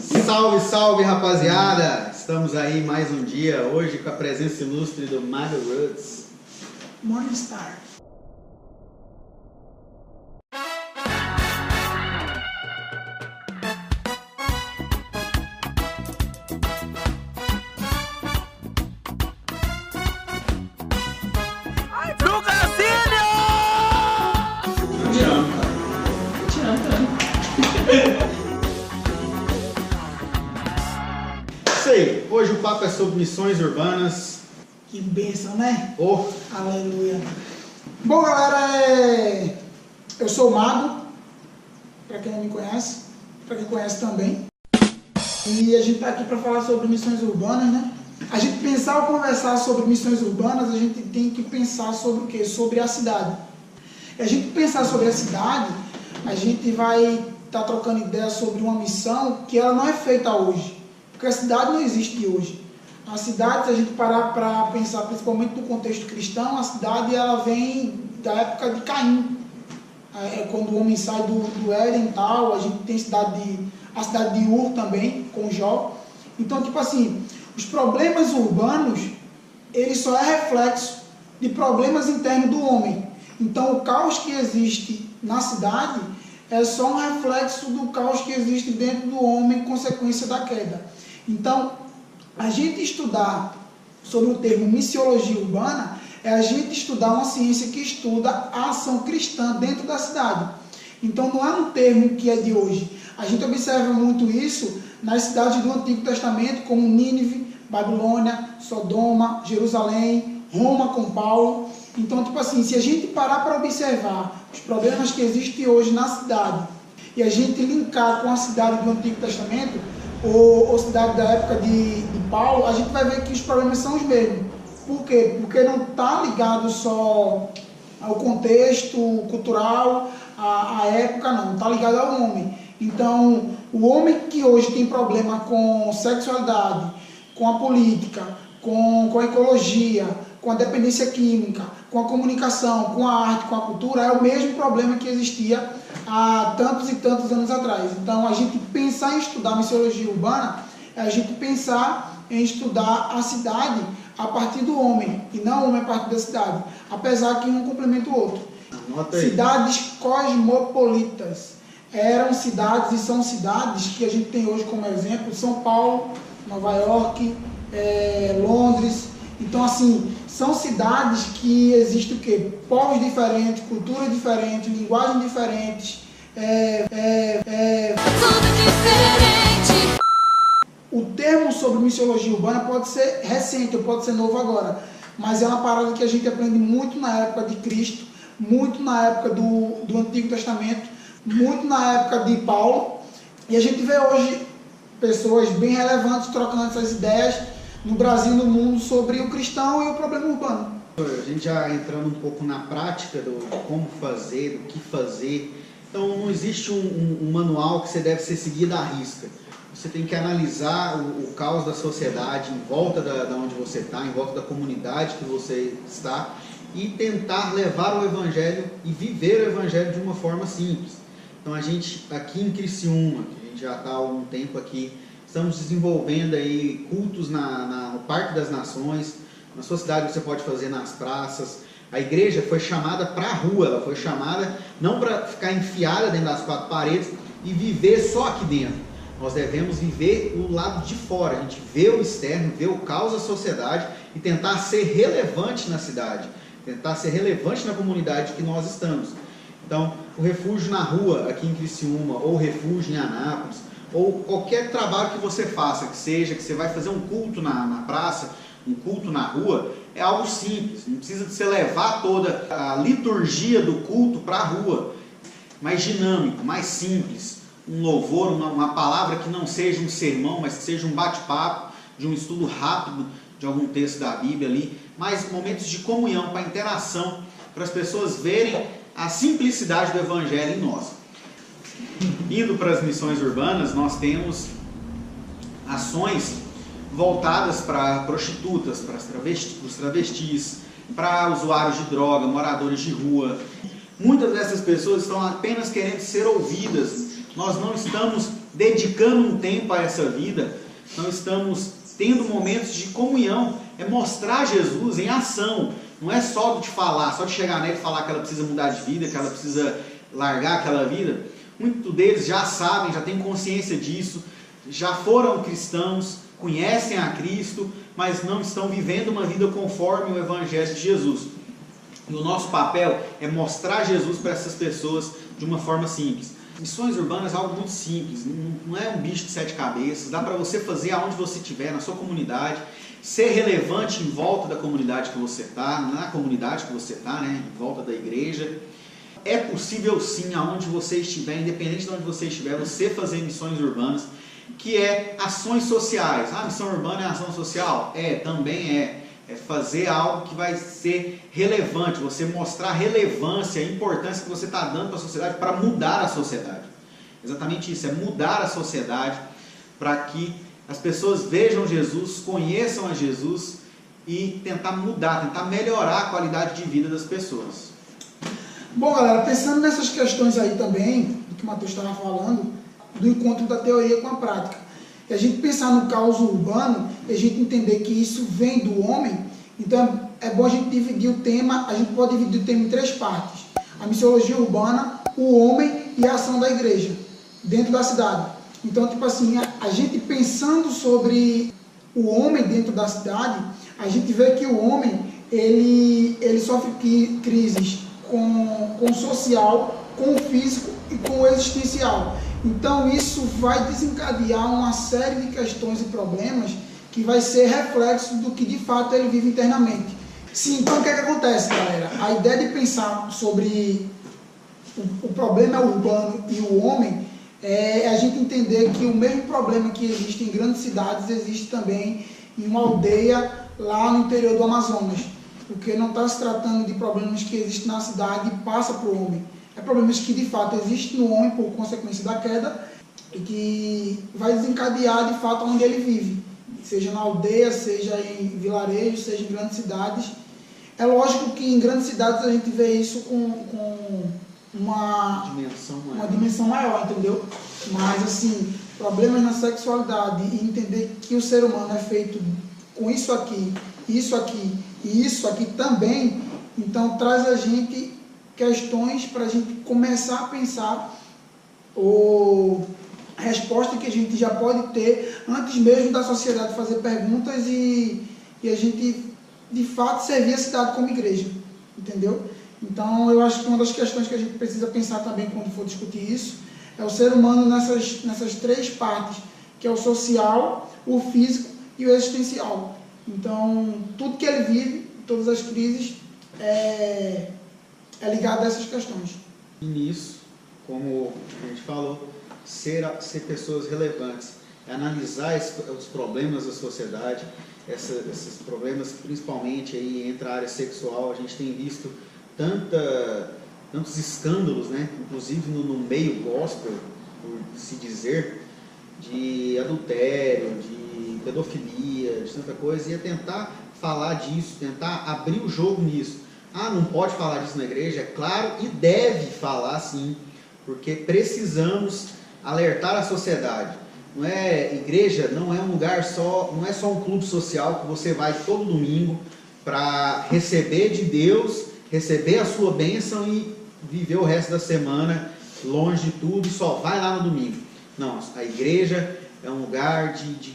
Salve, salve, rapaziada! Estamos aí mais um dia, hoje com a presença ilustre do Mago Roots. Morningstar. Isso aí, hoje o papo é sobre missões urbanas. Que bênção, né? Oh, Aleluia. Bom, galera, eu sou o Mago, para quem não me conhece, para quem conhece também. E a gente está aqui para falar sobre missões urbanas, né? A gente pensar ou conversar sobre missões urbanas, a gente tem que pensar sobre o quê? Sobre a cidade. E a gente pensar sobre a cidade, a gente vai estar trocando ideias sobre uma missão que ela não é feita hoje. Porque a cidade não existe hoje. A cidade, se a gente parar para pensar, principalmente no contexto cristão, a cidade ela vem da época de Caim. É quando o homem sai do Éden e tal, a gente tem a cidade de Ur também, com Jó. Então, tipo assim, os problemas urbanos, ele só é reflexo de problemas internos do homem. Então, o caos que existe na cidade é só um reflexo do caos que existe dentro do homem, consequência da queda. Então, a gente estudar sobre o termo missiologia urbana é a gente estudar uma ciência que estuda a ação cristã dentro da cidade. Então, não é um termo que é de hoje. A gente observa muito isso nas cidades do Antigo Testamento, como Nínive, Babilônia, Sodoma, Jerusalém, Roma com Paulo. Então, tipo assim, se a gente parar para observar os problemas que existem hoje na cidade e a gente linkar com a cidade do Antigo Testamento, ou cidade da época de Paulo, a gente vai ver que os problemas são os mesmos. Por quê? Porque não está ligado só ao contexto cultural, à época, não está ligado ao homem. Então, o homem que hoje tem problema com sexualidade, com a política, com a ecologia, com a dependência química, com a comunicação, com a arte, com a cultura, é o mesmo problema que existia há tantos e tantos anos atrás. Então, a gente pensar em estudar missiologia urbana é a gente pensar em estudar a cidade a partir do homem, e não o homem a partir da cidade, apesar que um complementa o outro. Cidades cosmopolitas eram cidades e são cidades que a gente tem hoje como exemplo, São Paulo, Nova York, Londres. Então, assim, são cidades que existem o quê? Povos diferentes, culturas diferentes, linguagens diferentes. Tudo diferente. O termo sobre missiologia urbana pode ser recente, ou pode ser novo agora, mas é uma parada que a gente aprende muito na época de Cristo, muito na época do Antigo Testamento, muito na época de Paulo, e a gente vê hoje pessoas bem relevantes trocando essas ideias no Brasil e no mundo sobre o cristão e o problema urbano. a gente já entrando um pouco na prática do como fazer, do que fazer. Então, não existe um manual que você deve ser seguido à risca. Você tem que analisar o caos da sociedade em volta da onde você está, em volta da comunidade que você está, e tentar levar o Evangelho e viver o Evangelho de uma forma simples. Então, a gente aqui em Criciúma, que a gente já está há algum tempo aqui, estamos desenvolvendo aí cultos no Parque das Nações. Na sua cidade você pode fazer nas praças. A igreja foi chamada para a rua, ela foi chamada não para ficar enfiada dentro das quatro paredes e viver só aqui dentro. Nós devemos viver o lado de fora, a gente vê o externo, vê o caos da sociedade e tentar ser relevante na cidade, tentar ser relevante na comunidade que nós estamos. Então, o refúgio na rua aqui em Criciúma, ou o refúgio em Anápolis, ou qualquer trabalho que você faça, que seja que você vai fazer um culto na praça, um culto na rua, é algo simples, não precisa de você levar toda a liturgia do culto para a rua, mais dinâmico, mais simples, um louvor, uma palavra que não seja um sermão, mas que seja um bate-papo, de um estudo rápido de algum texto da Bíblia ali, mas momentos de comunhão, para interação, para as pessoas verem a simplicidade do Evangelho em nós. Indo para as missões urbanas, nós temos ações voltadas para prostitutas, para os travestis, para usuários de droga, moradores de rua. Muitas dessas pessoas estão apenas querendo ser ouvidas nós não estamos dedicando um tempo a essa vida, não estamos tendo momentos de comunhão, é mostrar Jesus em ação. Não é só de falar, só de chegar nela e falar que ela precisa mudar de vida, que ela precisa largar aquela vida. Muitos deles já sabem, já têm consciência disso, já foram cristãos, conhecem a Cristo, mas não estão vivendo uma vida conforme o Evangelho de Jesus. E o nosso papel é mostrar Jesus para essas pessoas de uma forma simples. Missões urbanas é algo muito simples, não é um bicho de 7 cabeças, dá para você fazer aonde você estiver, na sua comunidade, ser relevante em volta da comunidade que você está, na comunidade que você está, né, em volta da igreja. É possível sim, aonde você estiver, independente de onde você estiver, você fazer missões urbanas, que é ações sociais. Ah, missão urbana é ação social? Também é. É fazer algo que vai ser relevante, você mostrar a relevância, a importância que você está dando para a sociedade, para mudar a sociedade. Exatamente isso, é mudar a sociedade para que as pessoas vejam Jesus, conheçam a Jesus e tentar mudar, tentar melhorar a qualidade de vida das pessoas. Bom, galera, pensando nessas questões aí também, do que o Matheus estava falando, do encontro da teoria com a prática. E a gente pensar no caos urbano, e a gente entender que isso vem do homem, então é bom a gente dividir o tema, a gente pode dividir o tema em 3 partes. A missiologia urbana, o homem e a ação da igreja, dentro da cidade. Então, tipo assim, a gente pensando sobre o homem dentro da cidade, a gente vê que o homem, ele sofre crises com o social, com o físico e com o existencial. Então isso vai desencadear uma série de questões e problemas que vai ser reflexo do que de fato ele vive internamente. Sim, então o que é que acontece, galera? A ideia de pensar sobre o problema urbano e o homem é a gente entender que o mesmo problema que existe em grandes cidades existe também em uma aldeia lá no interior do Amazonas. Porque não está se tratando de problemas que existem na cidade e passa para o homem. É problemas que de fato existem no homem por consequência da queda e que vai desencadear de fato onde ele vive, seja na aldeia, seja em vilarejos, seja em grandes cidades. É lógico que em grandes cidades a gente vê isso com uma dimensão maior, entendeu? Mas assim, problemas na sexualidade e entender que o ser humano é feito com isso aqui e isso aqui também, então traz a gente questões para a gente começar a pensar a resposta que a gente já pode ter antes mesmo da sociedade fazer perguntas e a gente de fato servir a cidade como igreja, entendeu? Então eu acho que uma das questões que a gente precisa pensar também quando for discutir isso é o ser humano nessas 3 partes, que é o social, o físico e o existencial. Então tudo que ele vive, todas as crises, é ligado a essas questões. E nisso, como a gente falou, ser pessoas relevantes, analisar os problemas da sociedade, esses problemas principalmente aí entre a área sexual. A gente tem visto tantos escândalos, né? Inclusive no meio gospel, por se dizer, de adultério, de pedofilia, de tanta coisa, e é tentar falar disso, tentar abrir o jogo nisso. Ah, não pode falar disso na igreja? É claro, e deve falar sim, porque precisamos alertar a sociedade. Igreja não é um lugar só, não é só um clube social que você vai todo domingo para receber de Deus, receber a sua bênção e viver o resto da semana longe de tudo e só vai lá no domingo. Não, a igreja é um lugar de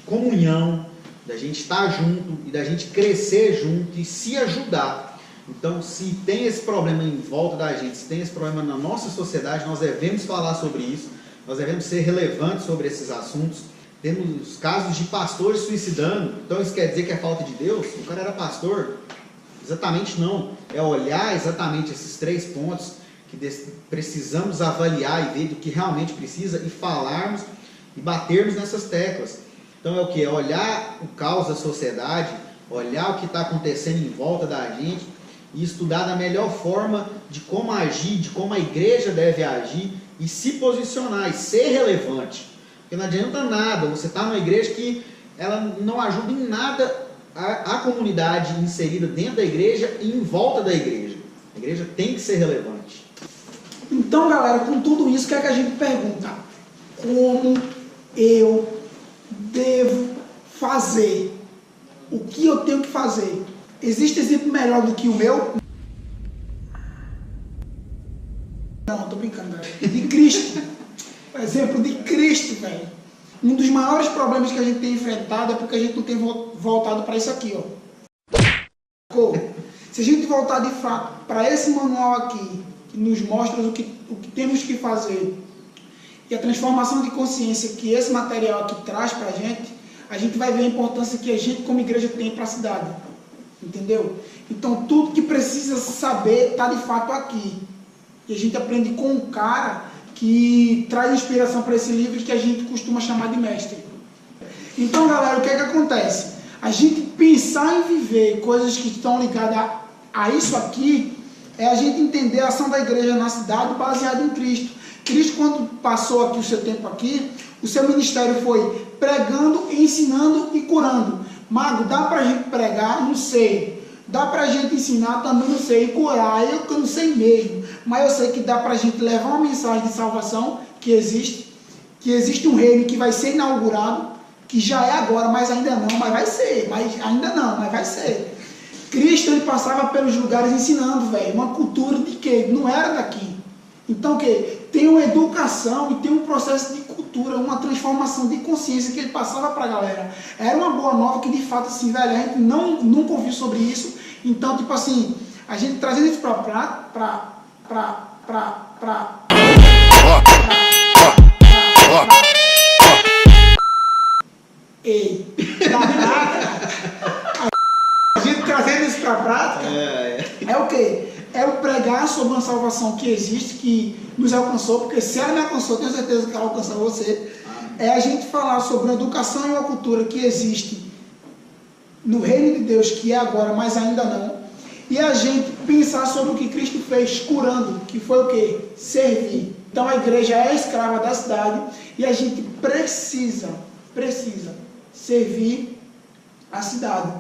comunhão, da gente estar junto e da gente crescer junto e se ajudar. Então, se tem esse problema em volta da gente, se tem esse problema na nossa sociedade, nós devemos falar sobre isso, nós devemos ser relevantes sobre esses assuntos. Temos casos de pastores suicidando, então isso quer dizer que é falta de Deus? O cara era pastor? Exatamente não. É olhar exatamente esses 3 pontos que precisamos avaliar e ver do que realmente precisa e falarmos e batermos nessas teclas. Então é o que? É olhar o caos da sociedade, olhar o que está acontecendo em volta da gente e estudar da melhor forma de como agir, de como a igreja deve agir e se posicionar e ser relevante. Porque não adianta nada, você está numa igreja que ela não ajuda em nada a comunidade inserida dentro da igreja e em volta da igreja. A igreja tem que ser relevante. Então, galera, com tudo isso, o que é que a gente pergunta? Como eu devo fazer? O que eu tenho que fazer? Existe exemplo melhor do que o meu? Não, tô brincando, galera. De Cristo. Exemplo de Cristo, velho. Um dos maiores problemas que a gente tem enfrentado é porque a gente não tem voltado para isso aqui, ó. Se a gente voltar de fato para esse manual aqui, que nos mostra o que temos que fazer, e a transformação de consciência que esse material aqui traz para a gente vai ver a importância que a gente como igreja tem para a cidade. Entendeu? Então tudo que precisa saber está de fato aqui. E a gente aprende com um cara que traz inspiração para esse livro que a gente costuma chamar de mestre. Então, galera, o que é que acontece? A gente pensar em viver coisas que estão ligadas a isso aqui é a gente entender a ação da igreja na cidade baseada em Cristo. Cristo, quando passou aqui o seu tempo aqui, o seu ministério foi pregando, ensinando e curando. Mago, dá pra gente pregar? Não sei. Dá pra gente ensinar? Também não sei. E curar? Eu que não sei mesmo. Mas eu sei que dá pra gente levar uma mensagem de salvação que existe um reino que vai ser inaugurado, que já é agora, mas ainda não, mas vai ser. Mas ainda não, mas vai ser. Cristo, ele passava pelos lugares ensinando, velho, uma cultura de quê? Não era daqui. Então, o quê? Tem uma educação e tem um processo de cultura, uma transformação de consciência que ele passava para a galera. Era uma boa nova que, de fato, assim, velho, a gente nunca ouviu sobre isso. Então, tipo assim, a gente trazendo isso a gente trazendo isso para a prática é o quê? É o pregar sobre uma salvação que existe, que nos alcançou, porque se ela me alcançou, tenho certeza que ela alcança você. É a gente falar sobre uma educação e uma cultura que existe no reino de Deus, que é agora, mas ainda não. E a gente pensar sobre o que Cristo fez curando, que foi o quê? Servir. Então a igreja é a escrava da cidade e a gente precisa servir a cidade.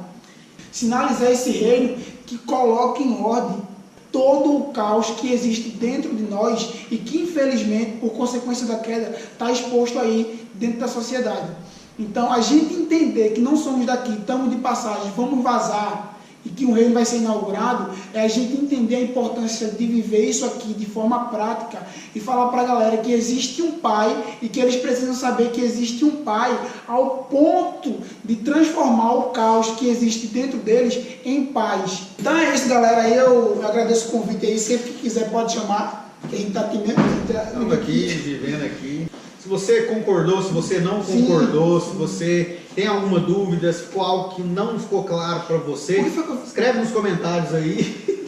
Sinalizar esse reino que coloca em ordem todo o caos que existe dentro de nós e que, infelizmente, por consequência da queda, está exposto aí dentro da sociedade. Então, a gente entender que não somos daqui, estamos de passagem, vamos vazar e que o reino vai ser inaugurado, é a gente entender a importância de viver isso aqui de forma prática e falar para a galera que existe um pai e que eles precisam saber que existe um pai ao ponto de transformar o caos que existe dentro deles em paz. Então é isso, galera. Eu agradeço o convite aí. Sempre que quiser pode chamar, que a gente está aqui mesmo. Estamos aqui, vivendo aqui. Se você concordou, se você não concordou, se você tem alguma dúvida, se ficou algo que não ficou claro para você, escreve nos comentários aí.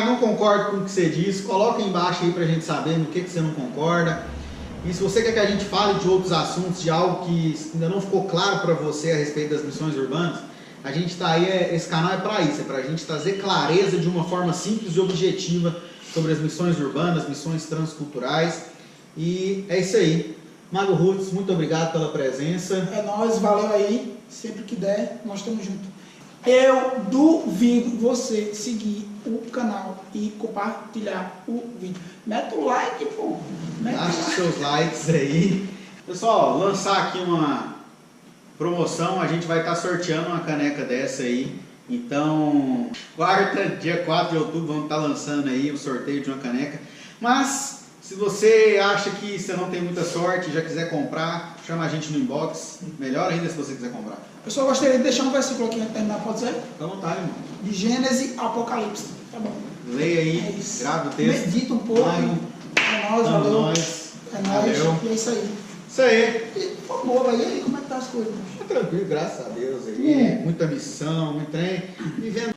Não concordo com o que você disse, coloca aí embaixo aí pra gente saber no que você não concorda. E se você quer que a gente fale de outros assuntos, de algo que ainda não ficou claro para você a respeito das missões urbanas, a gente está aí, esse canal é para isso, é para a gente trazer clareza de uma forma simples e objetiva sobre as missões urbanas, missões transculturais. E é isso aí. Mago Roots, muito obrigado pela presença. É nóis, valeu aí. Sempre que der, nós estamos juntos. Eu duvido você seguir o canal e compartilhar o vídeo. Mete o like, pô. Deixe seus likes aí. Pessoal, lançar aqui uma promoção. A gente vai estar sorteando uma caneca dessa aí. Então, dia 4 de outubro, vamos estar lançando aí o sorteio de uma caneca. Mas, se você acha que você não tem muita sorte e já quiser comprar, chama a gente no inbox. Melhor ainda se você quiser comprar. Eu só gostaria de deixar um versículo aqui antes de terminar, pode ser? Fica à vontade, irmão. De Gênesis Apocalipse. Tá bom. Leia aí, grave o texto. Medita um pouco. É nóis, valeu. É nóis. E é isso aí. Isso aí. E, por favor, aí, como é que tá as coisas? Tá tranquilo, graças a Deus aí. Muita missão, muito trem. Vivendo.